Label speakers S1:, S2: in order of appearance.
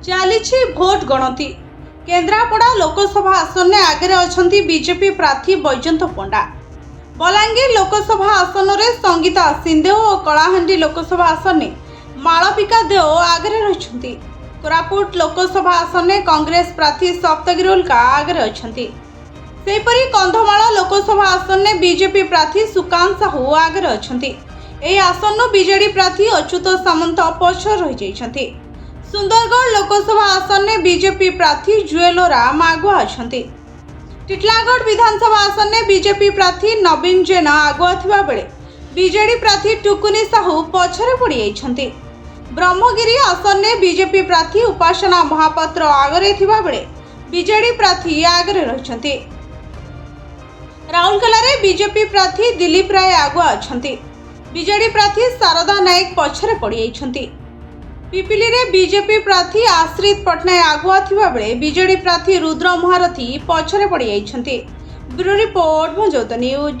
S1: ଚାଲିଛି ଭୋଟ ଗଣତି। କେନ୍ଦ୍ରାପଡ଼ା ଲୋକସଭା ଆସନରେ ଆଗରେ ଅଛନ୍ତି ବିଜେପି ପ୍ରାର୍ଥୀ ବୈଜୟନ୍ତ ପଣ୍ଡା। ବଲାଙ୍ଗୀର ଲୋକସଭା ଆସନରେ ସଙ୍ଗୀତା ସିଂଦେଓ ଓ କଳାହାଣ୍ଡି ଲୋକସଭା ଆସନରେ ମାଳବିକା ଦେଓ ଆଗରେ ରହିଛନ୍ତି। କୋରାପୁଟ ଲୋକସଭା ଆସନରେ କଂଗ୍ରେସ ପ୍ରାର୍ଥୀ ସପ୍ତଗିରି ଉଲ୍କା ଆଗରେ ଅଛନ୍ତି। ସେହିପରି କନ୍ଧମାଳ ଲୋକସଭା ଆସନରେ ବିଜେପି ପ୍ରାର୍ଥୀ ସୁକାନ୍ତ ସାହୁ ଆଗରେ ଅଛନ୍ତି। ଏହି ଆସନରୁ ବିଜେଡି ପ୍ରାର୍ଥୀ ଅଚ୍ୟୁତ ସାମନ୍ତ ପଛରେ ରହିଯାଇଛନ୍ତି। ସୁନ୍ଦରଗଡ଼ ଲୋକସଭା ଆସନରେ ବିଜେପି ପ୍ରାର୍ଥୀ ଜୁଏଲ ରାମ ଆଗୁଆ ଅଛନ୍ତି। ଟିଟଲାଗଡ଼ ବିଧାନସଭା ଆସନରେ ବିଜେପି ପ୍ରାର୍ଥୀ ନବୀନ ଜେନା ଆଗୁଆ ଥିବା ବେଳେ ବିଜେଡି ପ୍ରାର୍ଥୀ ଟୁକୁନି ସାହୁ ପଛରେ ପଡ଼ିଯାଇଛନ୍ତି। ବ୍ରହ୍ମଗିରି ଆସନରେ ବିଜେପି ପ୍ରାର୍ଥୀ ଉପାସନା ମହାପାତ୍ର ଆଗରେ ଥିବା ବେଳେ ବିଜେଡି ପ୍ରାର୍ଥୀ ଆଗରେ ରହିଛନ୍ତି। ରାଉରକେଲାରେ ବିଜେପି ପ୍ରାର୍ଥୀ ଦିଲ୍ଲୀପ ରାୟ ଆଗୁଆ ଅଛନ୍ତି। ବିଜେଡି ପ୍ରାର୍ଥୀ ଶାରଦା ନାୟକ ପଛରେ ପଡ଼ିଯାଇଛନ୍ତି। ପିପିଲିରେ ବିଜେପି ପ୍ରାର୍ଥୀ ଆଶ୍ରିତ ପଟ୍ଟନାୟକ ଆଗୁଆ ଥିବା ବେଳେ ବିଜେଡି ପ୍ରାର୍ଥୀ ରୁଦ୍ର ମହାରଥୀ ପଛରେ ପଡ଼ିଯାଇଛନ୍ତି। ବ୍ୟୁରୋ ରିପୋର୍ଟ ଭଞ୍ଜୌତ ନ୍ୟୁଜ।